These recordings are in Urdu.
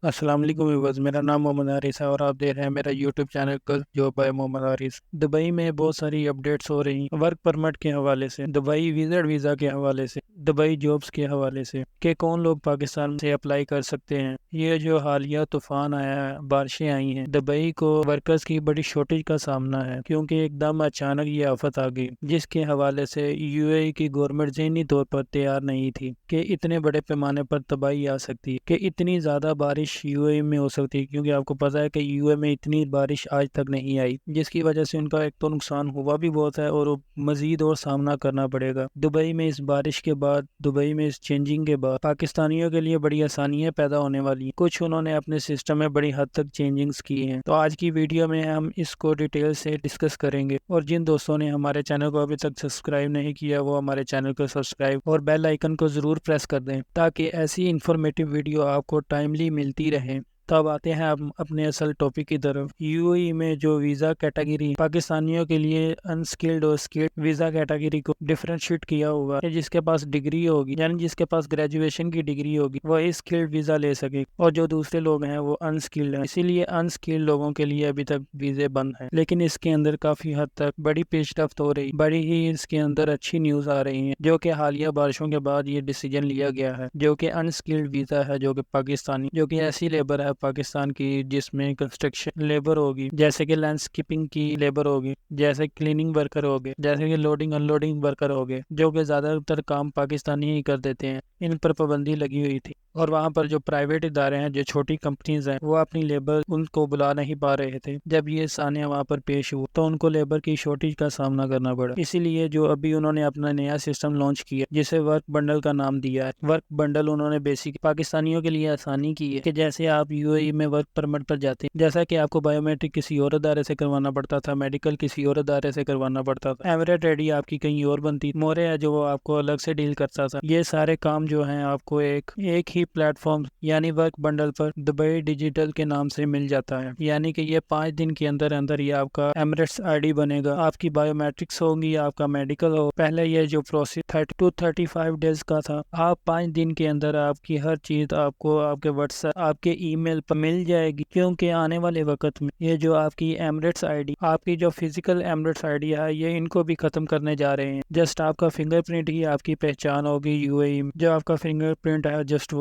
السلام علیکم ویورز، میرا نام محمد حارث ہے اور آپ دیکھ رہے ہیں میرا یوٹیوب چینل جو بائی محمد حارث۔ دبئی میں بہت ساری اپڈیٹس ہو رہی ہیں ورک پرمٹ کے حوالے سے، دبئی وزٹ ویزا کے حوالے سے، دبئی جابس کے حوالے سے کہ کون لوگ پاکستان سے اپلائی کر سکتے ہیں۔ یہ جو حالیہ طوفان آیا ہے، بارشیں آئی ہیں، دبئی کو ورکرز کی بڑی شارٹیج کا سامنا ہے کیونکہ ایک دم اچانک یہ آفت آ گئی، جس کے حوالے سے یو اے ای کی گورنمنٹ ذہنی طور پر تیار نہیں تھی کہ اتنے بڑے پیمانے پر تباہی آ سکتی ہے، کہ اتنی زیادہ بارش یو اے میں ہو سکتی ہے، کیونکہ آپ کو پتہ ہے کہ یو اے میں اتنی بارش آج تک نہیں آئی، جس کی وجہ سے ان کا ایک تو نقصان ہوا بھی بہت ہے اور مزید اور سامنا کرنا پڑے گا۔ دبئی میں اس بارش کے بعد، دبئی میں اس چینجنگ کے بعد پاکستانیوں کے لیے بڑی آسانیاں پیدا ہونے والی ہیں۔ کچھ انہوں نے اپنے سسٹم میں بڑی حد تک چینجنگز کی ہیں، تو آج کی ویڈیو میں ہم اس کو ڈیٹیل سے ڈسکس کریں گے، اور جن دوستوں نے ہمارے چینل کو ابھی تک سبسکرائب نہیں کیا وہ ہمارے چینل کو سبسکرائب اور بیل آئیکن کو ضرور پریس کر دیں تاکہ ایسی انفارمیٹیو ویڈیو آپ کو ٹائملی ملتی رہے۔ تب آتے ہیں اب اپنے اصل ٹاپک کی طرف۔ یو اے ای میں جو ویزا کیٹیگری پاکستانیوں کے لیے انسکلڈ اور سکلڈ ویزا کیٹیگری کو ڈفرینشیٹ کیا ہوا ہے، جس کے پاس ڈگری ہوگی، یعنی جس کے پاس گریجویشن کی ڈگری ہوگی، وہ اسکلڈ ویزا لے سکے، اور جو دوسرے لوگ ہیں وہ انسکلڈ ہیں، اسی لیے انسکلڈ لوگوں کے لیے ابھی تک ویزے بند ہیں۔ لیکن اس کے اندر کافی حد تک بڑی پیش رفت ہو رہی، بڑی ہی اس کے اندر اچھی نیوز آ رہی ہیں، جو کہ حالیہ بارشوں کے بعد یہ ڈیسیجن لیا گیا ہے، جو کہ انسکلڈ ویزا ہے، جو کہ پاکستانی، جو کہ ایسی لیبر ہے پاکستان کی جس میں کنسٹرکشن لیبر ہوگی، جیسے کہ لینڈسکیپنگ کی لیبر ہوگی، جیسے کلیننگ ورکر ہوگے، جیسے کہ لوڈنگ ان لوڈنگ ورکر ہوگے، جو کہ زیادہ تر کام پاکستانی ہی کر دیتے ہیں۔ ان پر پابندی لگی ہوئی تھی، اور وہاں پر جو پرائیویٹ ادارے ہیں، جو چھوٹی کمپنیز ہیں، وہ اپنی لیبر ان کو بلا نہیں پا رہے تھے۔ جب یہ سانیہ وہاں پر پیش ہوا تو ان کو لیبر کی شارٹیج کا سامنا کرنا پڑا، اسی لیے جو ابھی انہوں نے اپنا نیا سسٹم لانچ کیا جسے ورک بنڈل کا نام دیا ہے۔ ورک بنڈل انہوں نے بیسک پاکستانیوں کے لیے آسانی کی ہے کہ جیسے آپ یو اے ای میں ورک پرمٹ پر جاتے ہیں، جیسا کہ آپ کو بایو میٹرک کسی اور ادارے سے کروانا پڑتا تھا، میڈیکل کسی اور ادارے سے کروانا پڑتا تھا، ایمریٹ ریڈی آپ کی کہیں اور بنتی، مورے ہے جو وہ آپ کو الگ سے ڈیل کرتا تھا، یہ سارے کام جو ہیں آپ کو ایک ہی پلیٹ فارم یعنی ورک بنڈل پر دبئی ڈیجیٹل کے نام سے مل جاتا ہے۔ یعنی کہ یہ 5 دن کے اندر اندر یہ آپ کا ایمریٹس آئی ڈی بنے گا، آپ کی بایو میٹرکس ہوگی، آپ کا میڈیکل ہو۔ پہلے یہ جو پروسیس 30 to 35 ڈیز کا تھا، آپ 5 دن کے اندر آپ کی ہر چیز آپ کو آپ کے واٹس ایپ، آپ کے ای میل پر مل جائے گی، کیونکہ آنے والے وقت میں یہ جو آپ کی ایمریٹس آئی ڈی، آپ کی جو فزیکل ایمریٹس آئی ڈی ہے، یہ ان کو بھی ختم کرنے جا رہے ہیں۔ جسٹ آپ کا فنگر پرنٹ ہی آپ کی پہچان ہوگی یو اے ای میں، جو آپ کا فنگر پرنٹ ہے جسٹ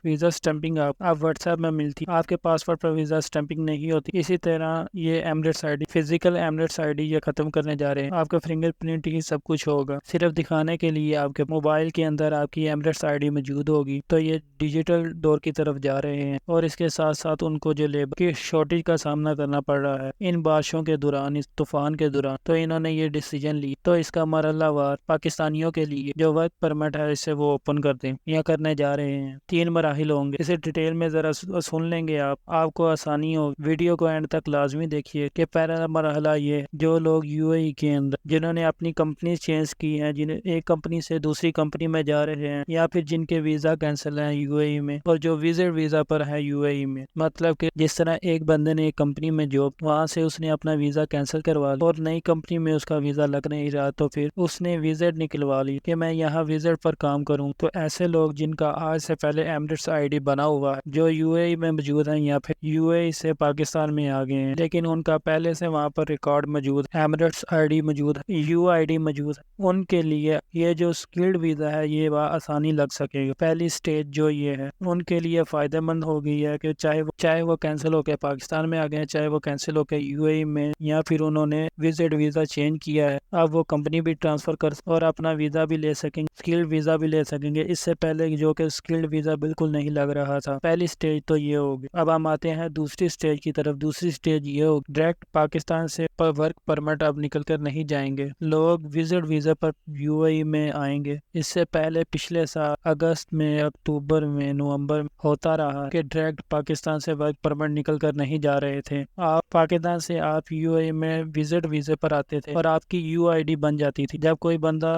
ویزا اسٹمپنگ آپ واٹس ایپ میں ملتی، آپ کے پاسپورٹ پر ویزا اسٹمپنگ نہیں ہوتی۔ اسی طرح یہ Emirates I D, physical Emirates I D یہ ختم کرنے جا رہے ہیں، آپ کا فنگر پرنٹ ہی سب کچھ ہوگا، صرف دکھانے کے لیے آپ کے موبائل کے اندر آپ کی ایمریٹس آئی ڈی موجود ہوگی۔ تو یہ ڈیجیٹل دور کی طرف جا رہے ہیں، اور اس کے ساتھ ساتھ ان کو جو لیبر کی شارٹیج کا سامنا کرنا پڑ رہا ہے ان بارشوں کے دوران، اس طوفان کے دوران، تو انہوں نے یہ ڈیسیجن لی، تو اس کا مرحلہ وار پاکستانیوں کے لیے جو ورک پرمٹ ہے اسے وہ اوپن کر دیں یا کرنے جا رہے ہیں۔ 3 مراحل ہوں گے، اسے ڈیٹیل میں ذرا سن لیں گے آپ کو آسانی ہو۔ ویڈیو کو اینڈ تک لازمی دیکھیے کہ پہلا مرحلہ یہ جو لوگ یو اے ای کے اندر جنہوں نے اپنی کمپنی چینج کی ہیں، جنہیں ایک کمپنی سے دوسری کمپنی میں جا رہے ہیں، یا پھر جن کے ویزا کینسل ہیں یو اے ای میں اور جو وزٹ ویزا پر ہے یو اے ای میں، مطلب کہ جس طرح ایک بندے نے ایک کمپنی میں جاب، وہاں سے اس نے اپنا ویزا کینسل کروا لیا اور نئی کمپنی میں اس کا ویزا لگ نہیں رہا، تو پھر اس نے وزٹ نکلوا لی کہ میں یہاں وزٹ پر کام کروں۔ تو ایسے لوگ جن کا آج سے پہلے ایمریٹس آئی ڈی بنا ہوا ہے، جو یو اے ای میں موجود ہیں یا پھر یو اے ای سے پاکستان میں آ گئے ہیں، لیکن ان کا پہلے سے وہاں پر ریکارڈ موجود، ایمریٹس آئی ڈی موجود، یو آئی ڈی موجود، ان کے لیے یہ جو سکلڈ ویزا ہے یہ آسانی لگ سکے گا۔ پہلی سٹیج جو یہ ہے ان کے لیے فائدہ مند ہو گئی ہے کہ چاہے وہ کینسل ہو کے پاکستان میں آ گئے، چاہے وہ کینسل ہو کے یو اے ای میں، یا پھر انہوں نے وزٹ ویزا چینج کیا ہے، اب وہ کمپنی بھی ٹرانسفر کر اور اپنا ویزا بھی لے سکیں گے، سکلڈ ویزا بھی لے سکیں گے۔ اس سے پہلے جو کہ سکلڈ ویزا بالکل نہیں لگ رہا تھا، پہلی سٹیج تو یہ ہوگی۔ اب ہم آتے ہیں دوسری سٹیج کی طرف۔ دوسری سٹیج یہ ہوگی ڈائریکٹ پاکستان سے ورک پرمٹ اب نکل کر نہیں جائیں گے، لوگ وزٹ ویزا پر یو اے ای میں آئیں گے۔ اس سے پہلے پچھلے سال اگست میں، اکتوبر میں، نومبر میں ہوتا رہا کہ ڈائریکٹ پاکستان سے ورک پرمٹ نکل کر نہیں جا رہے تھے، آپ پاکستان سے آپ یو اے ای میں وزٹ ویزے پر آتے تھے اور آپ کی یو آئی ڈی بن جاتی تھی۔ جب کوئی بندہ